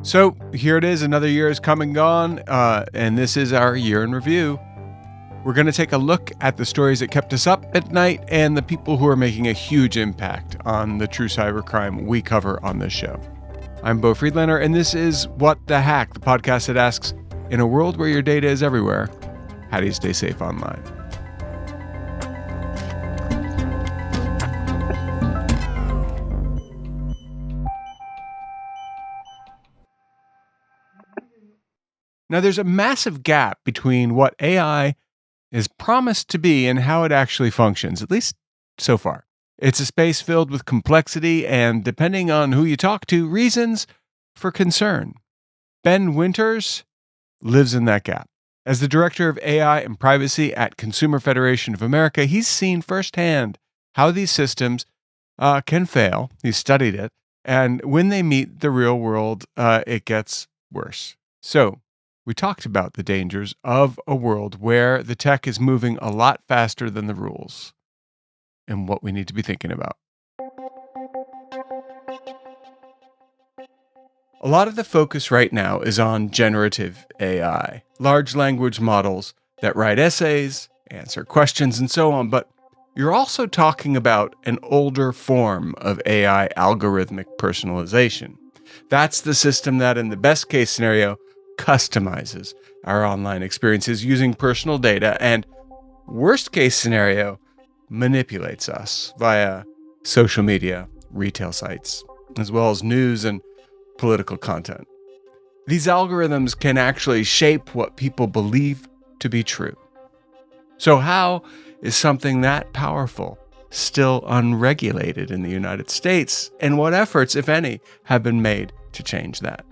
So here it is. Another year has come and gone, and this is our year in review. We're going to take a look at the stories that kept us up at night and the people who are making a huge impact on the true cybercrime we cover on this show. I'm Beau Friedlander, and this is What the Hack, the podcast that asks, in a world where your data is everywhere, how do you stay safe online? Now, there's a massive gap between what AI is promised to be and how it actually functions, at least so far. It's a space filled with complexity and, depending on who you talk to, reasons for concern. Ben Winters lives in that gap. As the director of AI and privacy at Consumer Federation of America, he's seen firsthand how these systems can fail. He's studied it. And when they meet the real world, it gets worse. So, we talked about the dangers of a world where the tech is moving a lot faster than the rules and what we need to be thinking about. A lot of the focus right now is on generative AI, large language models that write essays, answer questions, and so on. But you're also talking about an older form of AI algorithmic personalization. That's the system that, in the best case scenario, customizes our online experiences using personal data and, worst case scenario, manipulates us via social media, retail sites, as well as news and political content. These algorithms can actually shape what people believe to be true. So how is something that powerful still unregulated in the United States? And what efforts, if any, have been made to change that?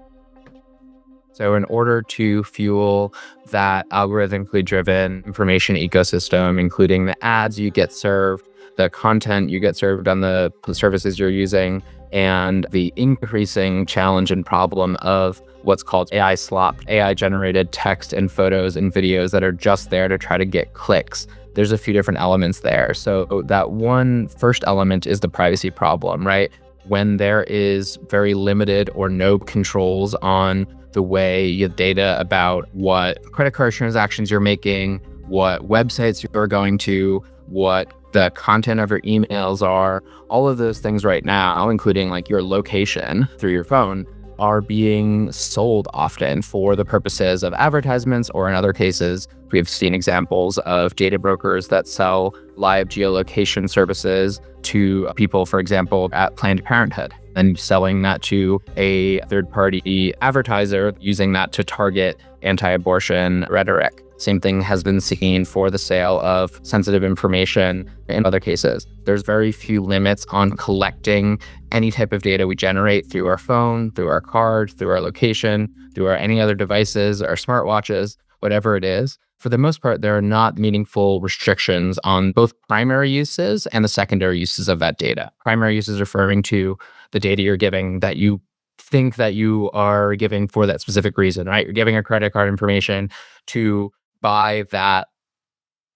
So in order to fuel that algorithmically driven information ecosystem, including the ads you get served, the content you get served on the services you're using, and the increasing challenge and problem of what's called AI slop, AI-generated text and photos and videos that are just there to try to get clicks. There's a few different elements there. So that one first element is the privacy problem, right? When there is very limited or no controls on the way you data about what credit card transactions you're making, what websites you're going to, what the content of your emails are, all of those things right now, including like your location through your phone, are being sold often for the purposes of advertisements, or in other cases, we've seen examples of data brokers that sell live geolocation services to people, for example, at Planned Parenthood, and selling that to a third-party advertiser, using that to target anti-abortion rhetoric. Same thing has been seen for the sale of sensitive information in other cases. There's very few limits on collecting any type of data we generate through our phone, through our card, through our location, through our any other devices, our smartwatches, whatever it is. For the most part, there are not meaningful restrictions on both primary uses and the secondary uses of that data. Primary uses referring to the data you're giving that you think that you are giving for that specific reason, right? You're giving a credit card information to buy that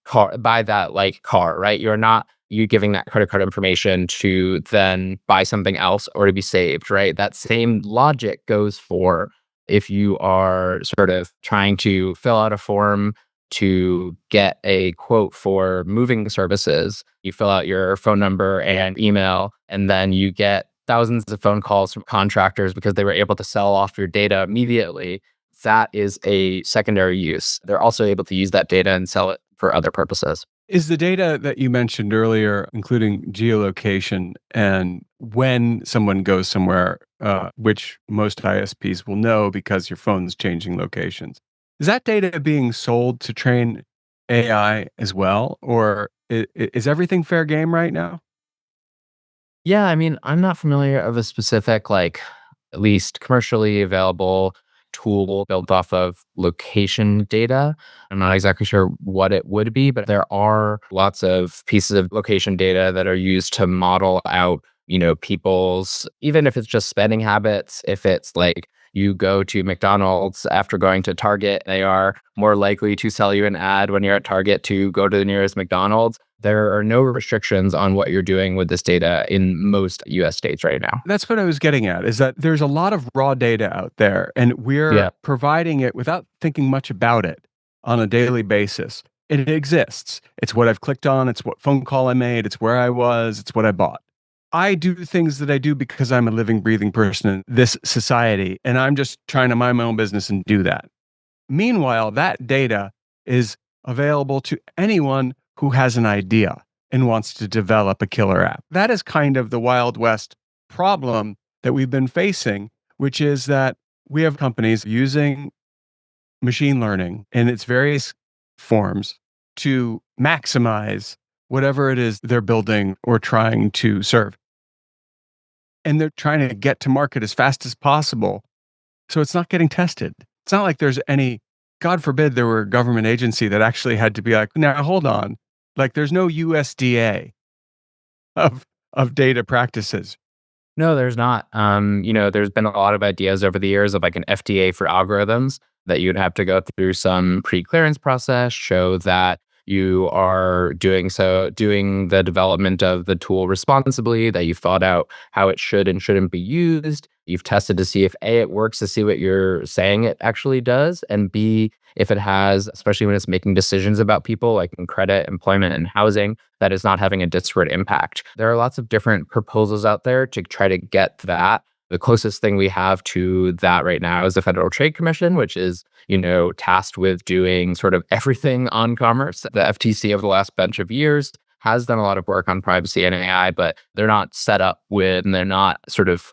car, right? You giving that credit card information to then buy something else or to be saved, right? That same logic goes for if you are sort of trying to fill out a form to get a quote for moving services. You fill out your phone number and email, and then you get thousands of phone calls from contractors because they were able to sell off your data immediately. That is a secondary use. They're also able to use that data and sell it for other purposes. Is the data that you mentioned earlier, including geolocation and when someone goes somewhere, which most ISPs will know because your phone's changing locations, is that data being sold to train AI as well? Or is everything fair game right now? Yeah, I mean, I'm not familiar of a specific, at least commercially available tool built off of location data. I'm not exactly sure what it would be, but there are lots of pieces of location data that are used to model out, people's, even if it's just spending habits, if it's like you go to McDonald's after going to Target, they are more likely to sell you an ad when you're at Target to go to the nearest McDonald's. There are no restrictions on what you're doing with this data in most US states right now. That's what I was getting at, is that there's a lot of raw data out there, and we're Yeah. providing it without thinking much about it on a daily basis. It exists. It's what I've clicked on. It's what phone call I made. It's where I was. It's what I bought. I do the things that I do because I'm a living, breathing person in this society, and I'm just trying to mind my own business and do that. Meanwhile, that data is available to anyone who has an idea and wants to develop a killer app. That is kind of the Wild West problem that we've been facing, which is that we have companies using machine learning in its various forms to maximize whatever it is they're building or trying to serve. And they're trying to get to market as fast as possible. So it's not getting tested. It's not like there's any, God forbid, there were a government agency that actually had to be like, now hold on. Like there's no USDA of data practices. No, there's not. There's been a lot of ideas over the years of like an FDA for algorithms that you'd have to go through some pre-clearance process, show that you are doing the development of the tool responsibly, that you've thought out how it should and shouldn't be used. You've tested to see if A, it works, to see what you're saying it actually does, and B, if it has, especially when it's making decisions about people like in credit, employment, and housing, that is not having a disparate impact. There are lots of different proposals out there to try to get that. The closest thing we have to that right now is the Federal Trade Commission, which is, tasked with doing sort of everything on commerce. The FTC over the last bunch of years has done a lot of work on privacy and AI, but they're not set up with, and they're not sort of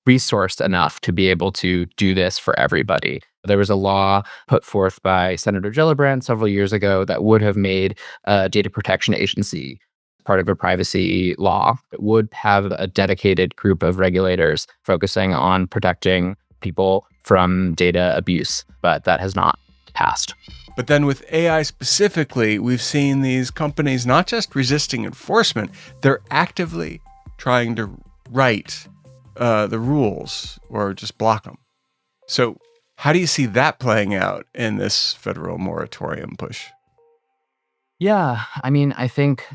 resourced enough to be able to do this for everybody. There was a law put forth by Senator Gillibrand several years ago that would have made a data protection agency part of a privacy law. It would have a dedicated group of regulators focusing on protecting people from data abuse, but that has not passed. But then with AI specifically, we've seen these companies not just resisting enforcement, they're actively trying to write the rules or just block them. So how do you see that playing out in this federal moratorium push? Yeah, I think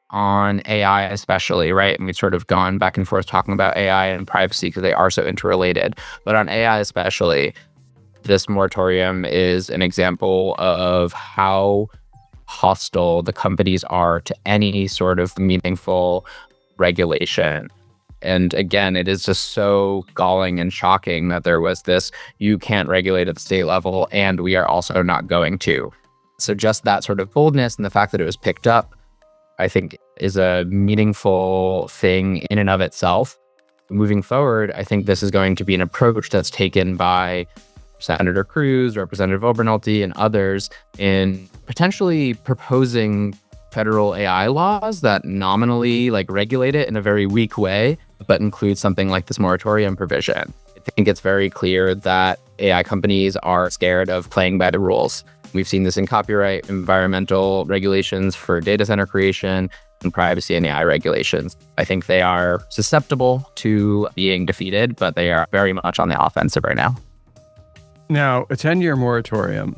on AI especially, right? And we've sort of gone back and forth talking about AI and privacy because they are so interrelated. But on AI especially, this moratorium is an example of how hostile the companies are to any sort of meaningful regulation. And again, it is just so galling and shocking that there was this, you can't regulate at the state level, and we are also not going to. So just that sort of boldness and the fact that it was picked up, I think, is a meaningful thing in and of itself. Moving forward, I think this is going to be an approach that's taken by Senator Cruz, Representative Obernolte, and others in potentially proposing federal AI laws that nominally regulate it in a very weak way, but include something like this moratorium provision. I think it's very clear that AI companies are scared of playing by the rules. We've seen this in copyright, environmental regulations for data center creation, and privacy and AI regulations. I think they are susceptible to being defeated, but they are very much on the offensive right now. Now, a 10-year moratorium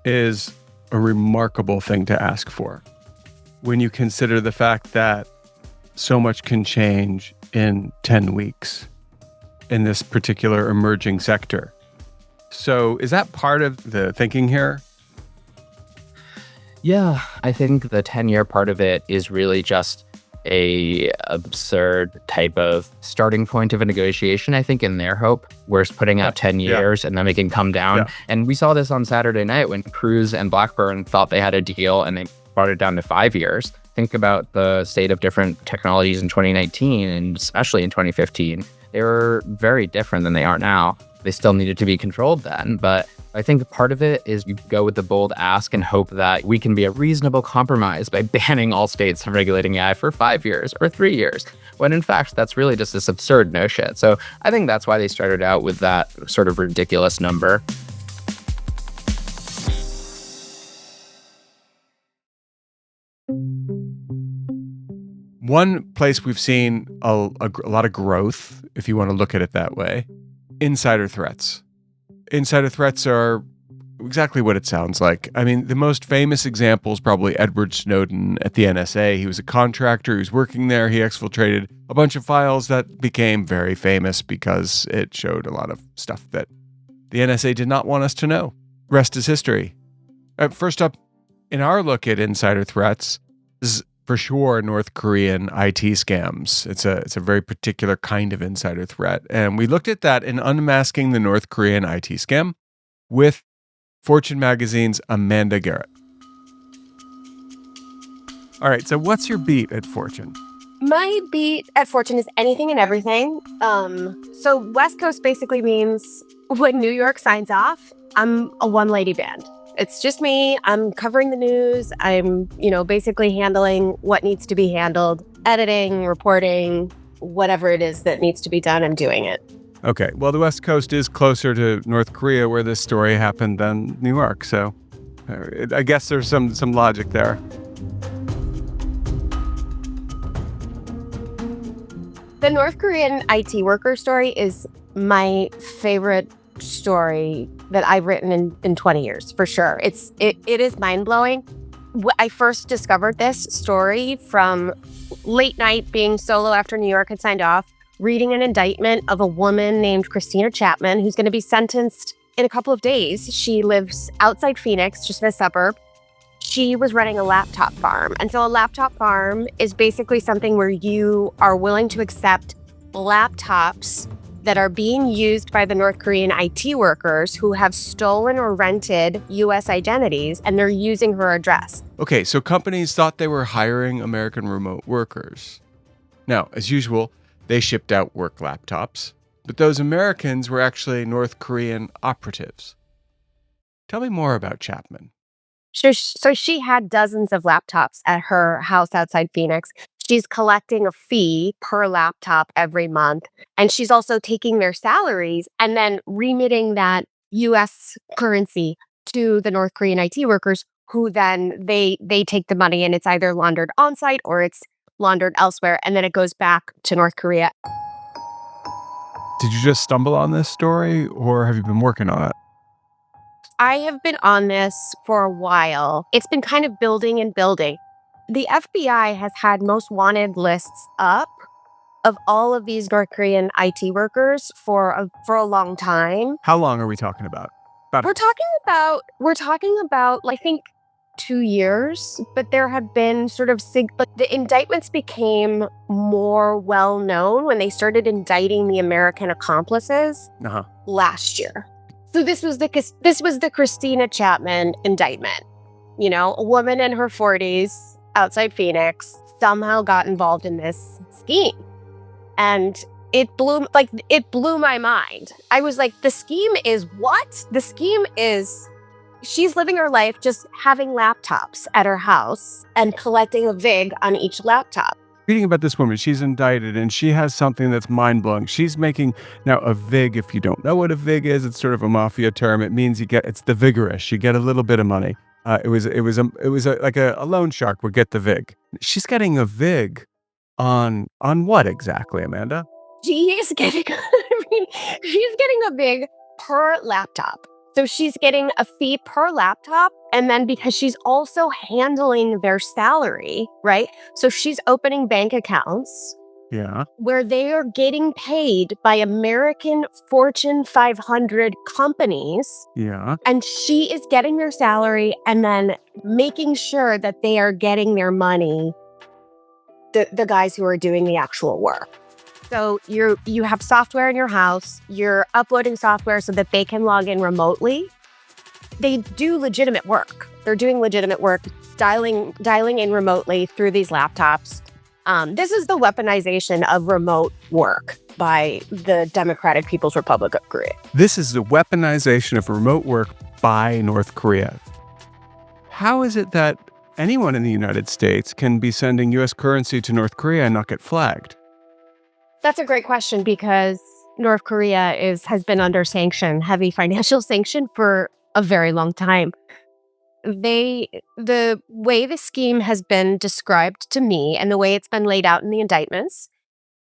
is a remarkable thing to ask for when you consider the fact that so much can change in 10 weeks in this particular emerging sector. So is that part of the thinking here? Yeah, I think the 10-year part of it is really just a absurd type of starting point of a negotiation, I think, in their hope. We're putting out 10 years and then we can come down. Yeah. And we saw this on Saturday night when Cruz and Blackburn thought they had a deal and they brought it down to 5 years. Think about the state of different technologies in 2019 and especially in 2015. They were very different than they are now. They still needed to be controlled then, but I think part of it is you go with the bold ask and hope that we can be a reasonable compromise by banning all states from regulating AI for 5 years or 3 years, when in fact, that's really just this absurd notion. So I think that's why they started out with that sort of ridiculous number. One place we've seen a lot of growth, if you want to look at it that way, Insider threats. Insider threats are exactly what it sounds like. I mean, the most famous example is probably Edward Snowden at the NSA. He was a contractor, he was working there, he exfiltrated a bunch of files that became very famous because it showed a lot of stuff that the NSA did not want us to know. Rest is history. First up, in our look at insider threats, is for sure North Korean IT scams. It's a very particular kind of insider threat. And we looked at that in Unmasking the North Korean IT Scam with Fortune Magazine's Amanda Garrett. All right, so what's your beat at Fortune? My beat at Fortune is anything and everything. So West Coast basically means when New York signs off, I'm a one-lady band. It's just me. I'm covering the news. I'm, basically handling what needs to be handled, editing, reporting, whatever it is that needs to be done, I'm doing it. Okay, well, the West Coast is closer to North Korea where this story happened than New York, so I guess there's some logic there. The North Korean IT worker story is my favorite story that I've written in 20 years, for sure. It is mind-blowing. I first discovered this story from late night, being solo after New York had signed off, reading an indictment of a woman named Christina Chapman, who's going to be sentenced in a couple of days. She lives outside Phoenix, just in a suburb. She was running a laptop farm. And so a laptop farm is basically something where you are willing to accept laptops that are being used by the North Korean IT workers who have stolen or rented US identities, and they're using her address. Okay, so companies thought they were hiring American remote workers. Now, as usual, they shipped out work laptops, but those Americans were actually North Korean operatives. Tell me more about Chapman. So she had dozens of laptops at her house outside Phoenix. She's collecting a fee per laptop every month, and she's also taking their salaries and then remitting that US currency to the North Korean IT workers, who then they take the money, and it's either laundered on site or it's laundered elsewhere, and then it goes back to North Korea. Did you just stumble on this story, or have you been working on it? I have been on this for a while. It's been kind of building and building. The FBI has had most wanted lists up of all of these North Korean IT workers for a long time. How long are we talking about? We're talking about I think 2 years, but there have been sort of the indictments became more well known when they started indicting the American accomplices last year. So this was the Christina Chapman indictment. A woman in her 40s outside Phoenix somehow got involved in this scheme. And it blew my mind. I was like, the scheme is what? The scheme is she's living her life just having laptops at her house and collecting a VIG on each laptop. Reading about this woman, she's indicted and she has something that's mind-blowing. She's making, now a VIG, if you don't know what a VIG is, it's sort of a mafia term. It means it's the vigorous. You get a little bit of money. It was like a loan shark would get the VIG. She's getting a VIG on what exactly, Amanda? She's getting a VIG per laptop. So she's getting a fee per laptop, and then because she's also handling their salary, right? So she's opening bank accounts where they are getting paid by American Fortune 500 companies. And she is getting their salary and then making sure that they are getting their money, the guys who are doing the actual work. So you have software in your house, you're uploading software so that they can log in remotely. They do legitimate work. They're doing legitimate work, dialing in remotely through these laptops. This is the weaponization of remote work by the Democratic People's Republic of Korea. This is the weaponization of remote work by North Korea. How is it that anyone in the United States can be sending U.S. currency to North Korea and not get flagged? That's a great question, because North Korea has been under heavy financial sanction for a very long time. The way the scheme has been described to me and the way it's been laid out in the indictments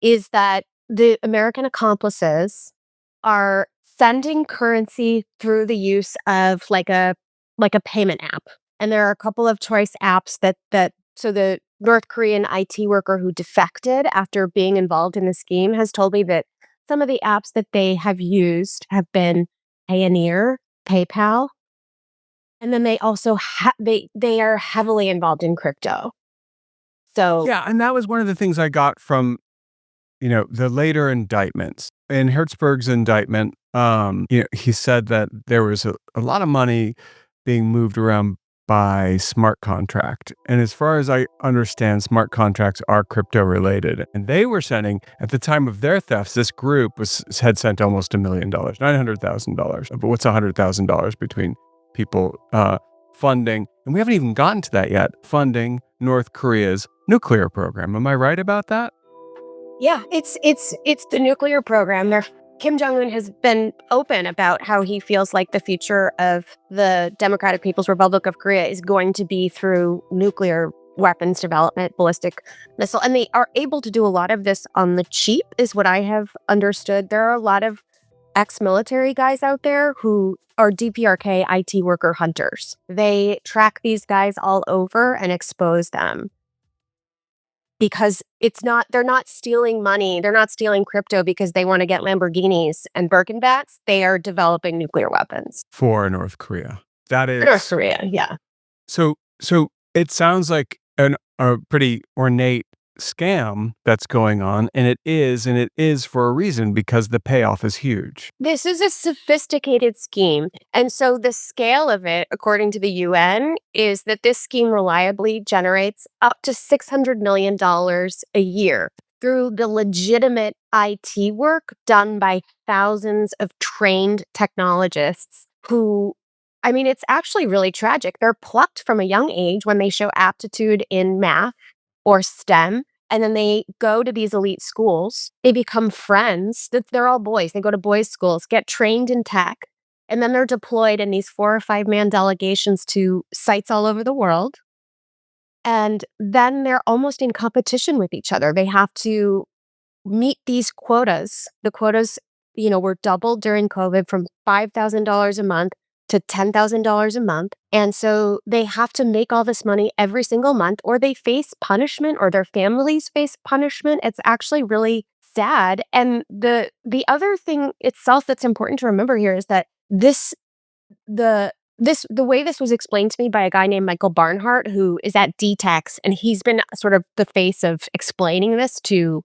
is that the American accomplices are sending currency through the use of like a payment app. And there are a couple of choice apps so the North Korean IT worker who defected after being involved in the scheme has told me that some of the apps that they have used have been Payoneer, PayPal, and then they also they are heavily involved in crypto. So Yeah, and that was one of the things I got from, the later indictments. In Hertzberg's indictment, he said that there was a lot of money being moved around by smart contract. And as far as I understand, smart contracts are crypto related. And they were sending, at the time of their thefts, this group had sent almost $1 million, $900,000. But what's $100,000 between people funding? And we haven't even gotten to that yet. Funding North Korea's nuclear program. Am I right about that? yeah, it's the nuclear program. Kim Jong-un has been open about how he feels like the future of the Democratic People's Republic of Korea is going to be through nuclear weapons development, ballistic missile. And they are able to do a lot of this on the cheap, is what I have understood. There are a lot of ex-military guys out there who are DPRK IT worker hunters. They track these guys all over and expose them. Because they're not stealing money. They're not stealing crypto because they want to get Lamborghinis and Birkenbacks. They are developing nuclear weapons. For North Korea. That is North Korea, yeah. So it sounds like a pretty ornate scam that's going on, and it is for a reason, because the payoff is huge. This is a sophisticated scheme. And so the scale of it, according to the UN, is that this scheme reliably generates up to $600 million a year through the legitimate IT work done by thousands of trained technologists who, I mean, it's actually really tragic. They're plucked from a young age when they show aptitude in math or STEM. And then they go to these elite schools. They become friends. They're all boys. They go to boys' schools, get trained in tech, and then they're deployed in these 4 or 5 man delegations to sites all over the world. And then they're almost in competition with each other. They have to meet these quotas. The quotas, were doubled during COVID from $5,000 a month to $10,000 a month. And so they have to make all this money every single month, or they face punishment, or their families face punishment. It's actually really sad. And the other thing itself that's important to remember here is that the way this was explained to me by a guy named Michael Barnhart, who is at DTEX, and he's been sort of the face of explaining this to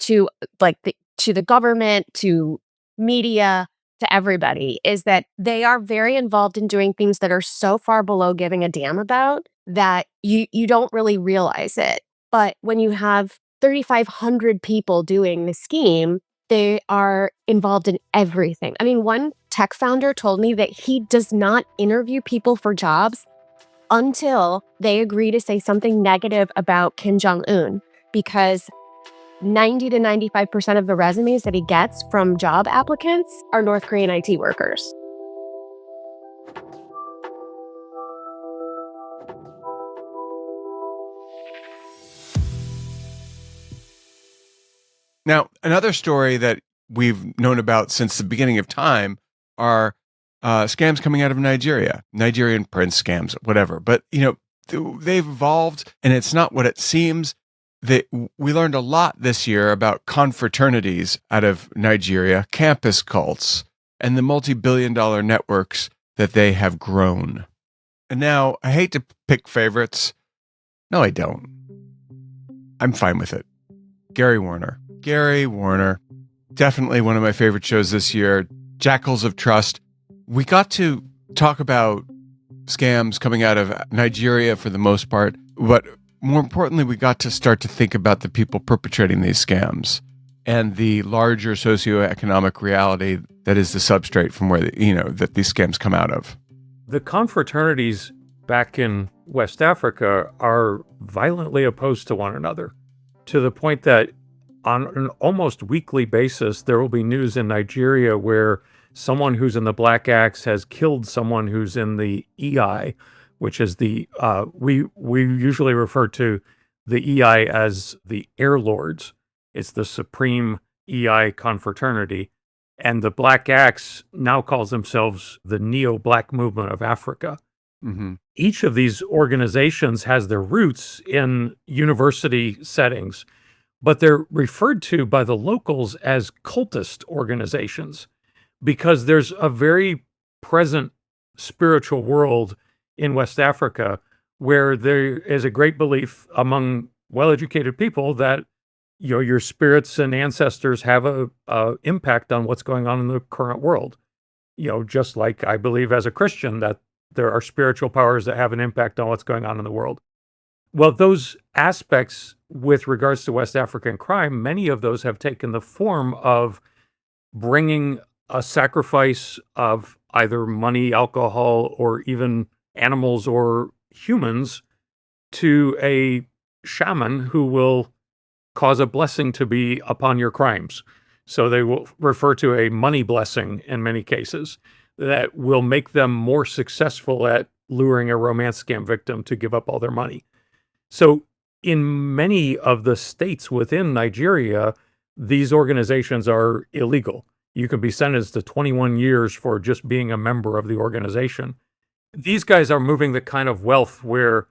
the government, to media, to everybody, is that they are very involved in doing things that are so far below giving a damn about that you don't really realize it. But when you have 3,500 people doing the scheme, they are involved in everything. I mean, one tech founder told me that he does not interview people for jobs until they agree to say something negative about Kim Jong-un, because 90 to 95% of the resumes that he gets from job applicants are North Korean IT workers. Now, another story that we've known about since the beginning of time are scams coming out of Nigeria, Nigerian prince scams, whatever. But, they've evolved, and it's not what it seems. We learned a lot this year about confraternities out of Nigeria, campus cults, and the multi-billion-dollar networks that they have grown. And now, I hate to pick favorites. No, I don't. I'm fine with it. Gary Warner, definitely one of my favorite shows this year. Jackals of Trust. We got to talk about scams coming out of Nigeria for the most part, but more importantly, we got to start to think about the people perpetrating these scams and the larger socioeconomic reality that is the substrate from where that these scams come out of. The confraternities back in West Africa are violently opposed to one another, to the point that on an almost weekly basis, there will be news in Nigeria where someone who's in the Black Axe has killed someone who's in the EI, which is the, we usually refer to the EI as the Air Lords. It's the supreme EI confraternity. And the Black Axe now calls themselves the Neo-Black Movement of Africa. Mm-hmm. Each of these organizations has their roots in university settings, but they're referred to by the locals as cultist organizations because there's a very present spiritual world in West Africa where there is a great belief among well-educated people that your spirits and ancestors have a impact on what's going on in the current world. Just like I believe as a Christian that there are spiritual powers that have an impact on what's going on in the world. Well, those aspects with regards to West African crime, many of those have taken the form of bringing a sacrifice of either money, alcohol, or even animals or humans to a shaman who will cause a blessing to be upon your crimes. So they will refer to a money blessing in many cases that will make them more successful at luring a romance scam victim to give up all their money. So in many of the states within Nigeria, these organizations are illegal. You can be sentenced to 21 years for just being a member of the organization. These guys are moving the kind of wealth where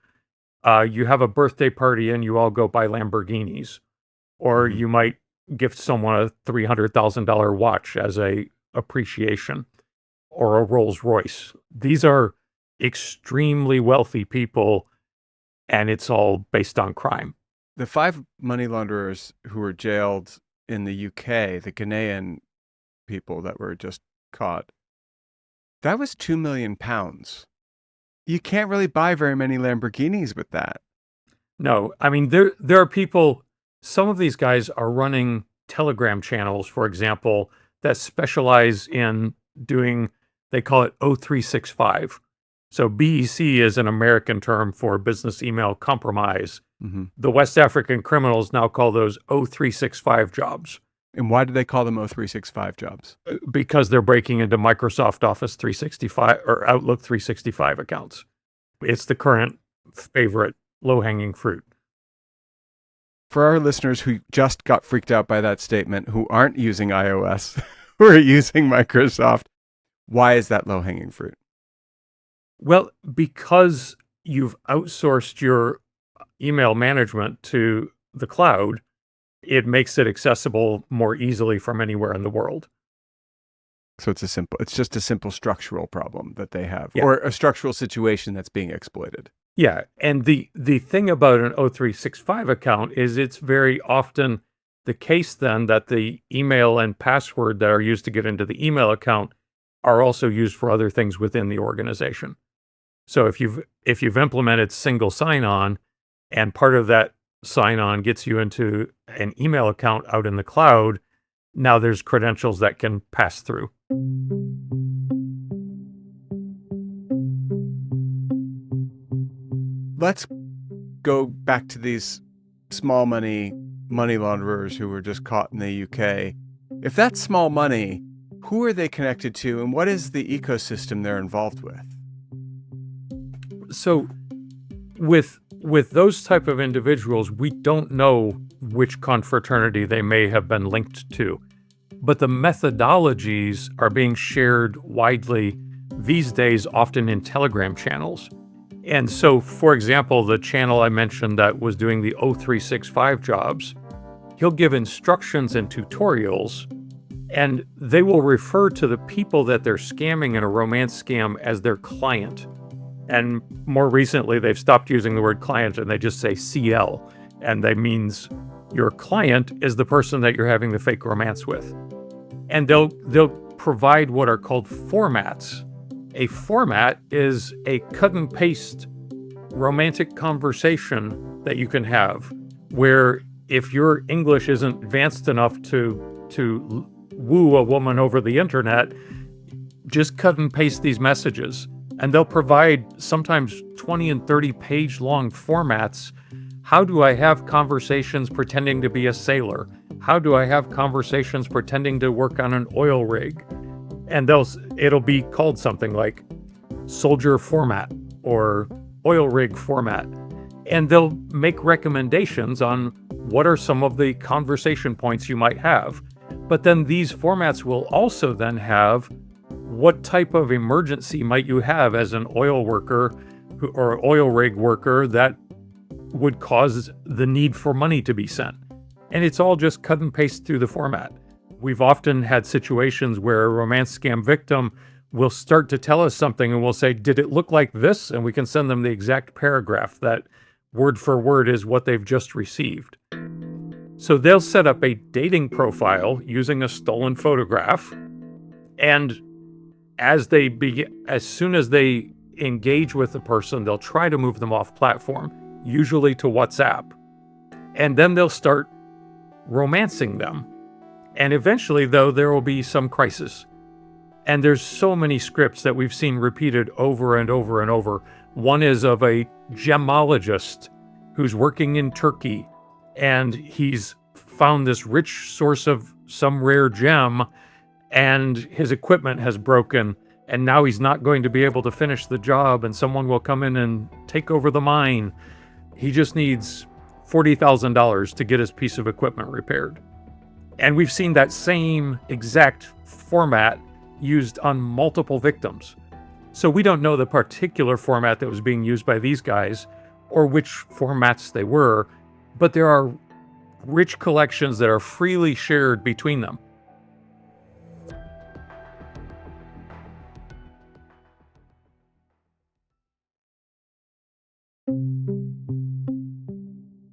you have a birthday party and you all go buy Lamborghinis. Or you might gift someone a $300,000 watch as a appreciation, or a Rolls Royce. These are extremely wealthy people, and it's all based on crime. The 5 money launderers who were jailed in the UK, the Ghanaian people that were just caught, that was £2 million. You can't really buy very many Lamborghinis with that. No, I mean, there are people. Some of these guys are running Telegram channels, for example, that specialize in doing, they call it 0365. So BEC is an American term for business email compromise. Mm-hmm. The West African criminals now call those 0365 jobs. And why do they call them 0365 jobs? Because they're breaking into Microsoft Office 365 or Outlook 365 accounts. It's the current favorite low-hanging fruit. For our listeners who just got freaked out by that statement, who aren't using iOS, who are using Microsoft, why is that low-hanging fruit? Well, because you've outsourced your email management to the cloud, it makes it accessible more easily from anywhere in the world. So it's just a simple structural problem that they have, Yeah. or a structural situation that's being exploited. Yeah, and the thing about an 0365 account is it's very often the case then that the email and password that are used to get into the email account are also used for other things within the organization. So if you've implemented single sign-on and part of that sign-on gets you into an email account out in the cloud, now there's credentials that can pass through. Let's go back to these small money launderers who were just caught in the UK. If that's small money, who are they connected to, and what is the ecosystem they're involved with? So with those type of individuals, we don't know which confraternity they may have been linked to, but the methodologies are being shared widely these days, often in Telegram channels. And so, for example, the channel I mentioned that was doing the 0365 jobs, he'll give instructions and tutorials, and they will refer to the people that they're scamming in a romance scam as their client. And more recently, they've stopped using the word client and they just say CL. And that means your client is the person that you're having the fake romance with. And they'll provide what are called formats. A format is a cut and paste romantic conversation that you can have, where if your English isn't advanced enough to woo a woman over the internet, just cut and paste these messages. And they'll provide sometimes 20 and 30 page long formats. How do I have conversations pretending to be a sailor? How do I have conversations pretending to work on an oil rig? And it'll be called something like soldier format or oil rig format. And they'll make recommendations on what are some of the conversation points you might have. But then these formats will also then have what type of emergency might you have as an oil worker or oil rig worker that would cause the need for money to be sent. And it's all just cut and paste through the format. We've often had situations where a romance scam victim will start to tell us something and we'll say, did it look like this? And we can send them the exact paragraph that word for word is what they've just received. So they'll set up a dating profile using a stolen photograph. And as soon as they engage with the person, they'll try to move them off platform, usually to WhatsApp. And then they'll start romancing them. And eventually, though, there will be some crisis. And there's so many scripts that we've seen repeated over and over and over. One is of a gemologist who's working in Turkey, and he's found this rich source of some rare gem, and his equipment has broken, and now he's not going to be able to finish the job, and someone will come in and take over the mine. He just needs $40,000 to get his piece of equipment repaired. And we've seen that same exact format used on multiple victims. So we don't know the particular format that was being used by these guys or which formats they were, but there are rich collections that are freely shared between them.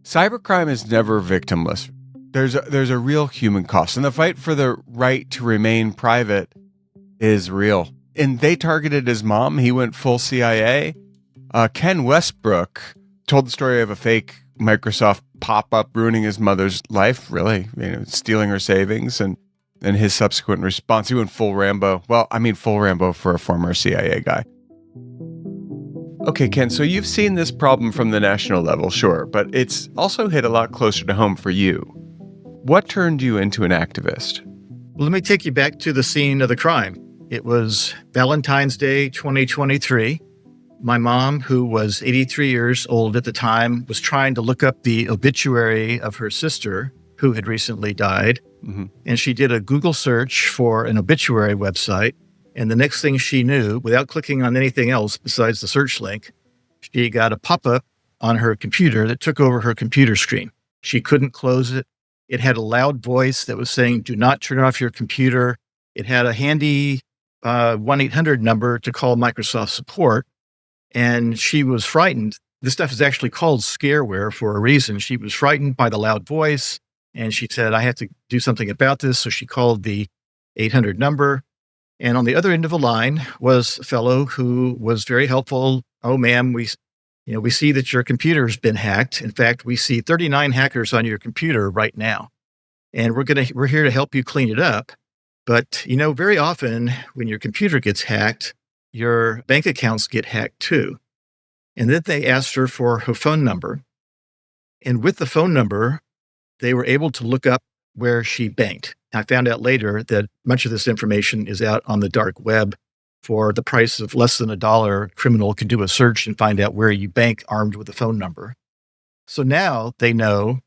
Cybercrime is never victimless. There's a real human cost, and the fight for the right to remain private is real. And they targeted his mom. He went full CIA. Ken Westbrook told the story of a fake Microsoft pop-up ruining his mother's life, really, stealing her savings, and his subsequent response. He went full Rambo. Well, I mean, full Rambo for a former CIA guy. Okay, Ken, so you've seen this problem from the national level, sure, but it's also hit a lot closer to home for you. What turned you into an activist? Well, let me take you back to the scene of the crime. It was Valentine's Day, 2023. My mom, who was 83 years old at the time, was trying to look up the obituary of her sister, who had recently died. Mm-hmm. And she did a Google search for an obituary website. And the next thing she knew, without clicking on anything else besides the search link, she got a pop-up on her computer that took over her computer screen. She couldn't close it. It had a loud voice that was saying, do not turn off your computer. It had a handy 1-800 number to call Microsoft support. And she was frightened. This stuff is actually called scareware for a reason. She was frightened by the loud voice. And she said, I have to do something about this. So she called the 800 number. And on the other end of the line was a fellow who was very helpful. Oh, ma'am, we see that your computer's been hacked. In fact, we see 39 hackers on your computer right now. And we're here to help you clean it up. But, very often when your computer gets hacked, your bank accounts get hacked too. And then they asked her for her phone number. And with the phone number, they were able to look up where she banked. I found out later that much of this information is out on the dark web. For the price of less than $1, a criminal can do a search and find out where you bank armed with a phone number. So now they know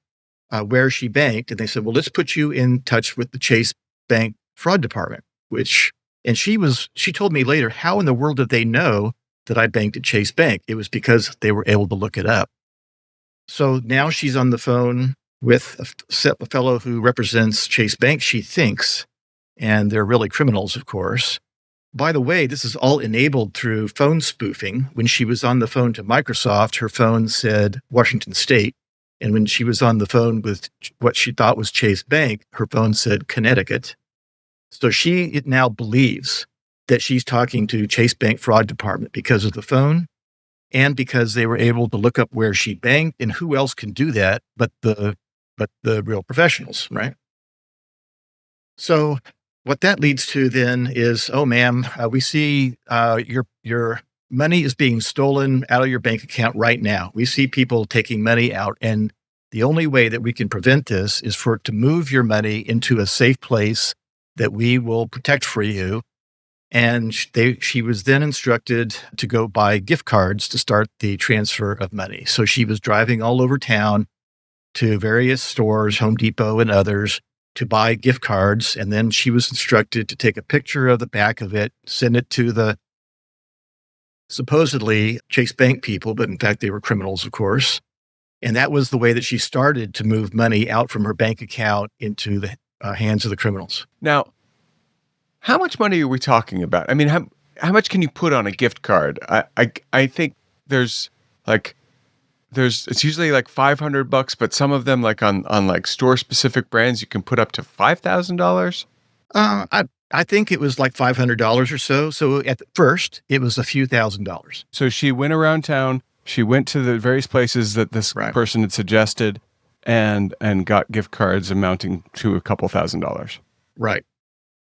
where she banked, and they said, well, let's put you in touch with the Chase Bank fraud department, and she told me later, how in the world did they know that I banked at Chase Bank? It was because they were able to look it up. So now she's on the phone with a fellow who represents Chase Bank, she thinks, and they're really criminals, of course. By the way, this is all enabled through phone spoofing. When she was on the phone to Microsoft, her phone said Washington State. And when she was on the phone with what she thought was Chase Bank, her phone said Connecticut. So she now believes that she's talking to Chase Bank fraud department because of the phone and because they were able to look up where she banked. And who else can do that but the real professionals, right? So what that leads to then is, oh, ma'am, we see your money is being stolen out of your bank account right now. We see people taking money out, and the only way that we can prevent this is for it to move your money into a safe place that we will protect for you. And she was then instructed to go buy gift cards to start the transfer of money. So she was driving all over town to various stores, Home Depot and others, to buy gift cards. And then she was instructed to take a picture of the back of it, send it to the supposedly Chase Bank people, but in fact, they were criminals, of course. And that was the way that she started to move money out from her bank account into the hands of the criminals. Now, how much money are we talking about? I mean, how much can you put on a gift card? I think it's usually like $500, but some of them like on like store specific brands, you can put up to $5,000. I think it was like $500 or so. So at first, it was a few $1,000s. So she went around town. She went to the various places that this person had suggested, and got gift cards amounting to a couple $1,000s. Right.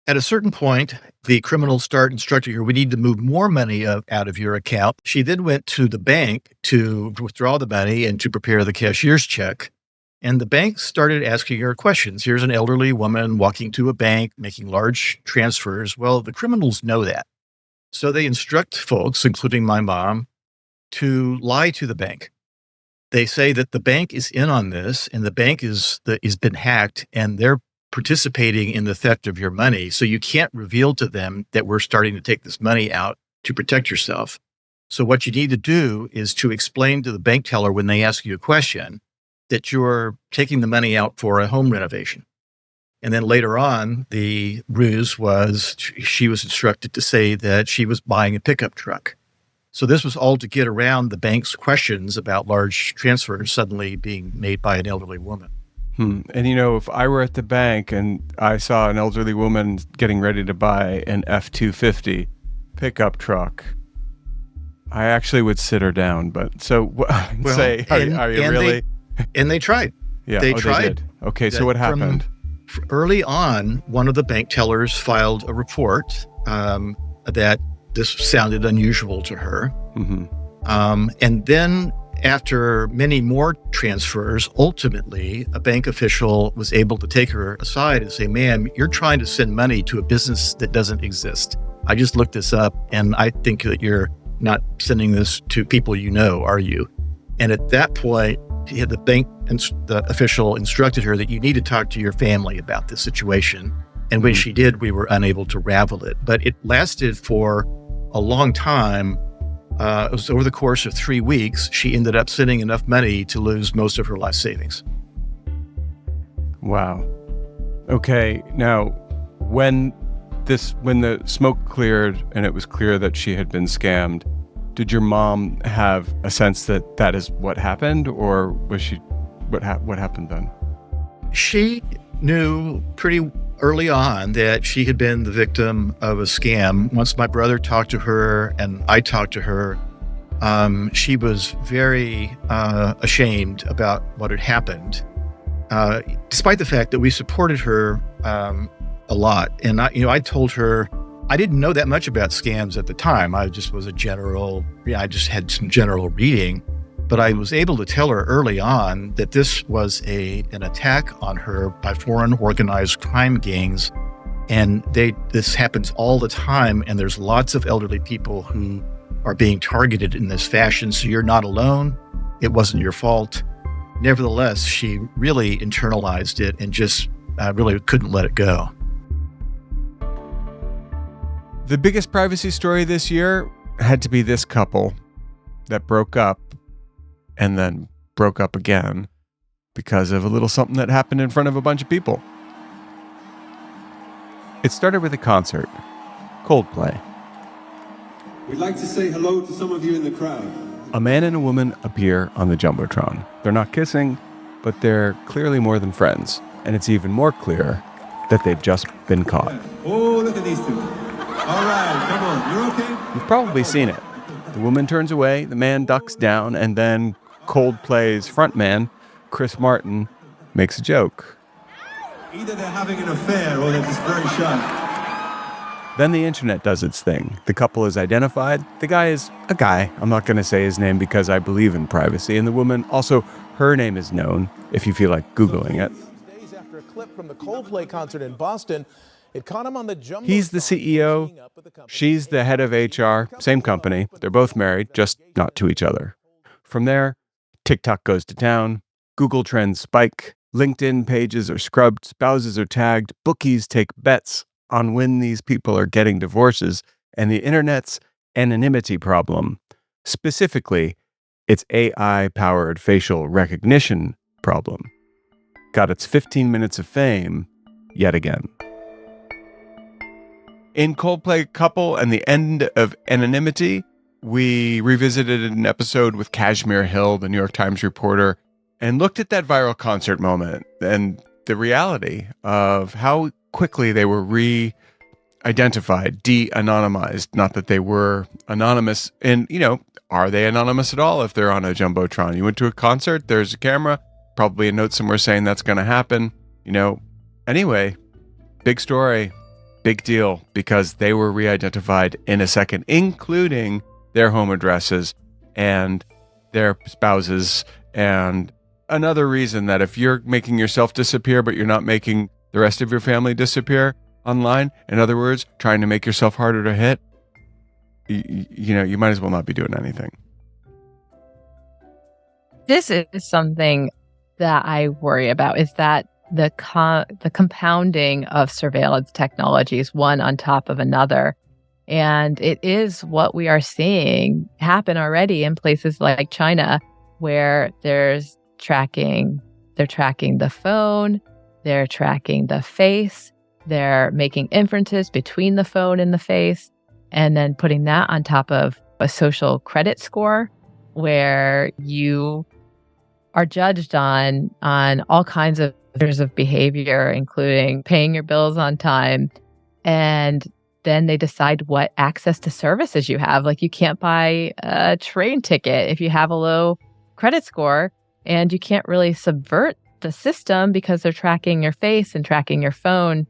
At a certain point, the criminals start instructing her, we need to move more money out of your account. She then went to the bank to withdraw the money and to prepare the cashier's check. And the bank started asking her questions. Here's an elderly woman walking to a bank, making large transfers. Well, the criminals know that. So they instruct folks, including my mom, to lie to the bank. They say that the bank is in on this, and the bank is been hacked, and they're participating in the theft of your money. So you can't reveal to them that we're starting to take this money out to protect yourself. So what you need to do is to explain to the bank teller when they ask you a question that you're taking the money out for a home renovation. And then later on, the ruse was she was instructed to say that she was buying a pickup truck. So this was all to get around the bank's questions about large transfers suddenly being made by an elderly woman. And if I were at the bank and I saw an elderly woman getting ready to buy an F-250 pickup truck, I actually would sit her down. But so say, are you really? And they tried. Yeah, they tried. They did. Okay, so what happened? Early on, one of the bank tellers filed a report that this sounded unusual to her. Mm-hmm. And then after many more transfers, ultimately, a bank official was able to take her aside and say, ma'am, you're trying to send money to a business that doesn't exist. I just looked this up, and I think that you're not sending this to people you know, are you? And at that point, the official instructed her that you need to talk to your family about this situation. And when she did, we were unable to ravel it. But it lasted for a long time. It was over the course of 3 weeks. She ended up sending enough money to lose most of her life savings. Wow. Okay. Now, when the smoke cleared and it was clear that she had been scammed, did your mom have a sense that that is what happened, or was she what happened then? She knew pretty early on that she had been the victim of a scam. Once my brother talked to her and I talked to her, she was very ashamed about what had happened, despite the fact that we supported her a lot. And I told her, I didn't know that much about scams at the time. I just was I just had some general reading. But I was able to tell her early on that this was an attack on her by foreign organized crime gangs. And this happens all the time. And there's lots of elderly people who are being targeted in this fashion. So you're not alone. It wasn't your fault. Nevertheless, she really internalized it and just really couldn't let it go. The biggest privacy story this year had to be this couple that broke up and then broke up again because of a little something that happened in front of a bunch of people. It started with a concert, Coldplay. We'd like to say hello to some of you in the crowd. A man and a woman appear on the Jumbotron. They're not kissing, but they're clearly more than friends. And it's even more clear that they've just been caught. Oh, look at these two. All right, come on, you're okay? You've probably seen it. The woman turns away, the man ducks down, and then Coldplay's frontman, Chris Martin, makes a joke. Either they're having an affair or they're just very shy. Then the internet does its thing. The couple is identified. The guy is a guy. I'm not going to say his name because I believe in privacy. And the woman, also, her name is known, if you feel like Googling it. Days after a clip from the Coldplay concert in Boston, it caught him on the Jumbotron. He's the CEO. She's the head of HR. Same company. They're both married, just not to each other. From there, TikTok goes to town. Google trends spike. LinkedIn pages are scrubbed, spouses are tagged, bookies take bets on when these people are getting divorces, and the internet's anonymity problem, specifically its AI-powered facial recognition problem, got its 15 minutes of fame yet again. In Coldplay Couple and the End of Anonymity, we revisited an episode with Kashmir Hill, the New York Times reporter, and looked at that viral concert moment and the reality of how quickly they were re-identified, de-anonymized. Not that they were anonymous. And, are they anonymous at all if they're on a Jumbotron? You went to a concert, there's a camera, probably a note somewhere saying that's going to happen. Anyway, big story, big deal, because they were re-identified in a second, including their home addresses and their spouses. And another reason that if you're making yourself disappear, but you're not making the rest of your family disappear online, in other words, trying to make yourself harder to hit, you might as well not be doing anything. This is something that I worry about, is that the compounding of surveillance technologies, one on top of another. And it is what we are seeing happen already in places like China, where they're tracking the phone, they're tracking the face, they're making inferences between the phone and the face, and then putting that on top of a social credit score where you are judged on all kinds of measures of behavior, including paying your bills on time. And then they decide what access to services you have. Like, you can't buy a train ticket if you have a low credit score, and you can't really subvert the system because they're tracking your face and tracking your phone.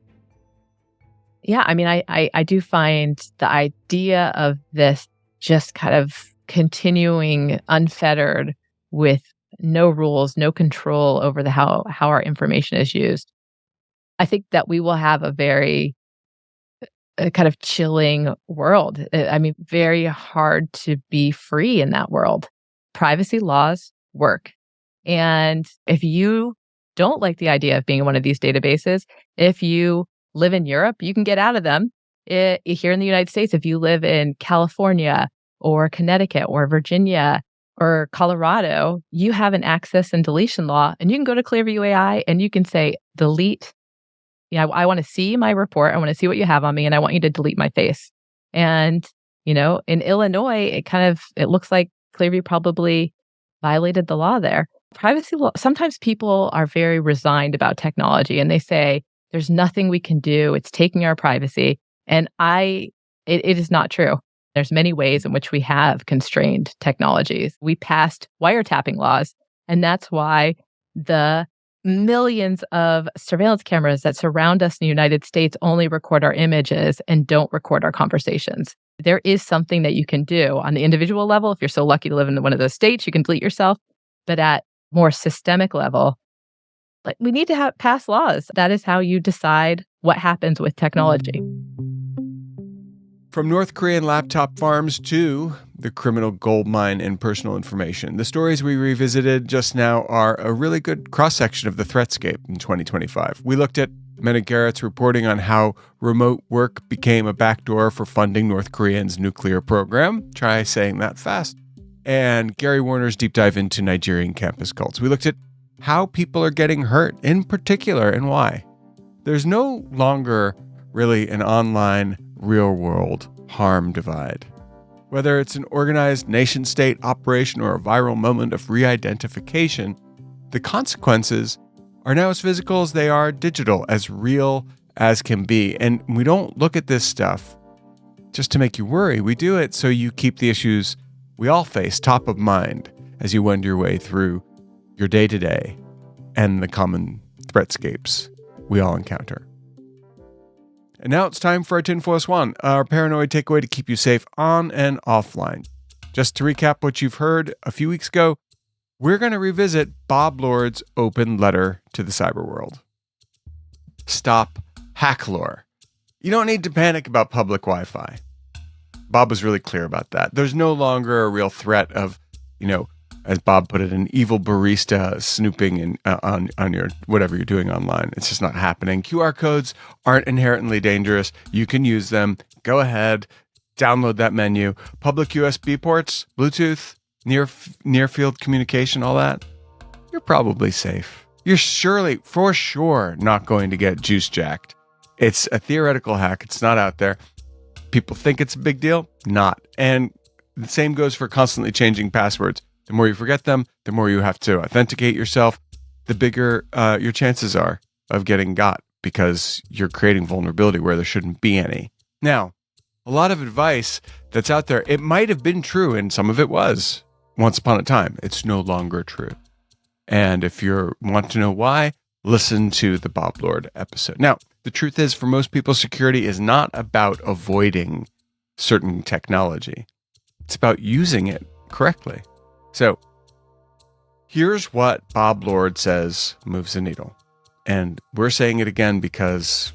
Yeah, I mean, I do find the idea of this just kind of continuing unfettered with no rules, no control over how our information is used. I think that we will have a very kind of chilling world. I mean, very hard to be free in that world. Privacy laws work. And if you don't like the idea of being in one of these databases, if you live in Europe, you can get out of them. Here in the United States, if you live in California or Connecticut or Virginia or Colorado, you have an access and deletion law, and you can go to Clearview AI and you can say, delete. I want to see my report. I want to see what you have on me, and I want you to delete my face. And, in Illinois, it looks like Clearview probably violated the law there. Privacy law, sometimes people are very resigned about technology and they say, there's nothing we can do. It's taking our privacy. And it is not true. There's many ways in which we have constrained technologies. We passed wiretapping laws, and that's why the millions of surveillance cameras that surround us in the United States only record our images and don't record our conversations. There is something that you can do on the individual level. If you're so lucky to live in one of those states, you can delete yourself. But at more systemic level, we need to pass laws. That is how you decide what happens with technology. From North Korean laptop farms to the criminal goldmine in personal information, the stories we revisited just now are a really good cross-section of the threatscape in 2025. We looked at Mena Garrett's reporting on how remote work became a backdoor for funding North Korea's nuclear program. Try saying that fast. And Gary Warner's deep dive into Nigerian campus cults. We looked at how people are getting hurt in particular and why. There's no longer really an online real-world harm divide. Whether it's an organized nation-state operation or a viral moment of re-identification, the consequences are now as physical as they are digital, as real as can be. And we don't look at this stuff just to make you worry. We do it so you keep the issues we all face top of mind as you wend your way through your day-to-day and the common threatscapes we all encounter. And now it's time for our tinfoil swan, our paranoid takeaway to keep you safe on and offline. Just to recap what you've heard a few weeks ago, we're going to revisit Bob Lord's open letter to the cyber world. Stop hack lore. You don't need to panic about public Wi-Fi. Bob was really clear about that. There's no longer a real threat of, as Bob put it, an evil barista snooping on your whatever you're doing online. It's just not happening. QR codes aren't inherently dangerous. You can use them. Go ahead, download that menu. Public USB ports, Bluetooth, near field communication, all that. You're probably safe. You're for sure not going to get juice jacked. It's a theoretical hack. It's not out there. People think it's a big deal. Not. And the same goes for constantly changing passwords. The more you forget them, the more you have to authenticate yourself, the bigger your chances are of getting got because you're creating vulnerability where there shouldn't be any. Now, a lot of advice that's out there, it might have been true and some of it was once upon a time. It's no longer true. And if you want to know why, listen to the Bob Lord episode. Now, the truth is, for most people, security is not about avoiding certain technology. It's about using it correctly. So here's what Bob Lord says moves the needle. And we're saying it again because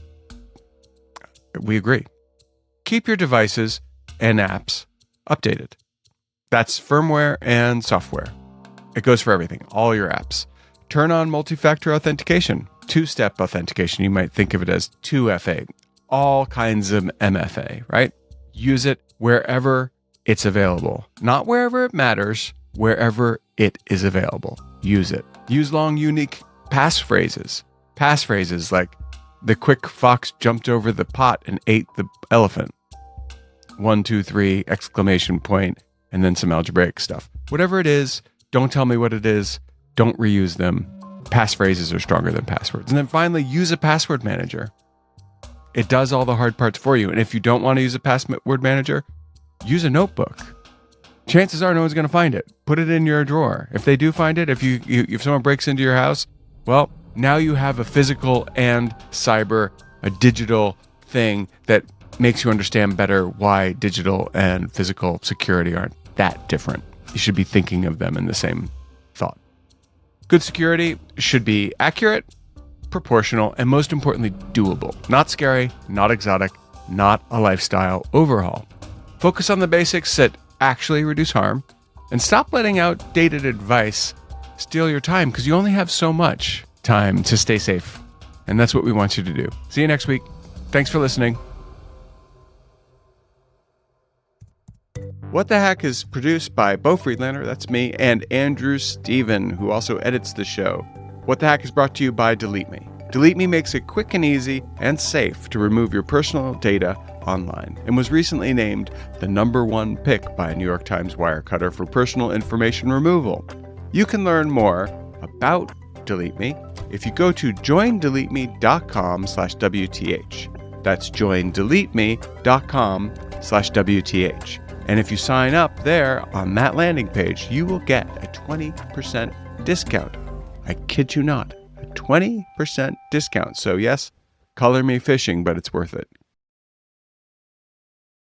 we agree. Keep your devices and apps updated. That's firmware and software. It goes for everything, all your apps. Turn on multi-factor authentication, two-step authentication. You might think of it as 2FA, all kinds of MFA, right? Use it wherever it's available. Not wherever it matters, wherever it is available. Use it. Use long, unique passphrases. Passphrases like, the quick fox jumped over the pot and ate the elephant. 1, 2, 3, exclamation point, and then some algebraic stuff. Whatever it is, don't tell me what it is. Don't reuse them. Passphrases are stronger than passwords. And then finally, use a password manager. It does all the hard parts for you. And if you don't want to use a password manager, use a notebook. Chances are no one's going to find it. Put it in your drawer. If they do find it, if someone breaks into your house, well, now you have a physical and a digital thing that makes you understand better why digital and physical security aren't that different. You should be thinking of them in the same thought. Good security should be accurate, proportional, and most importantly, doable. Not scary, not exotic, not a lifestyle overhaul. Focus on the basics that actually reduce harm, and stop letting outdated advice steal your time, because you only have so much time to stay safe. And that's what we want you to do. See you next week. Thanks for listening. What the Hack is produced by Beau Friedlander, that's me, and Andrew Steven, who also edits the show. What the Hack is brought to you by DeleteMe. DeleteMe makes it quick and easy and safe to remove your personal data online, and was recently named the #1 pick by New York Times Wirecutter for personal information removal. You can learn more about DeleteMe if you go to joindeleteme.com/WTH. That's joindeleteme.com/WTH. And if you sign up there on that landing page, you will get a 20% discount. I kid you not, a 20% discount. So yes, color me phishing, but it's worth it.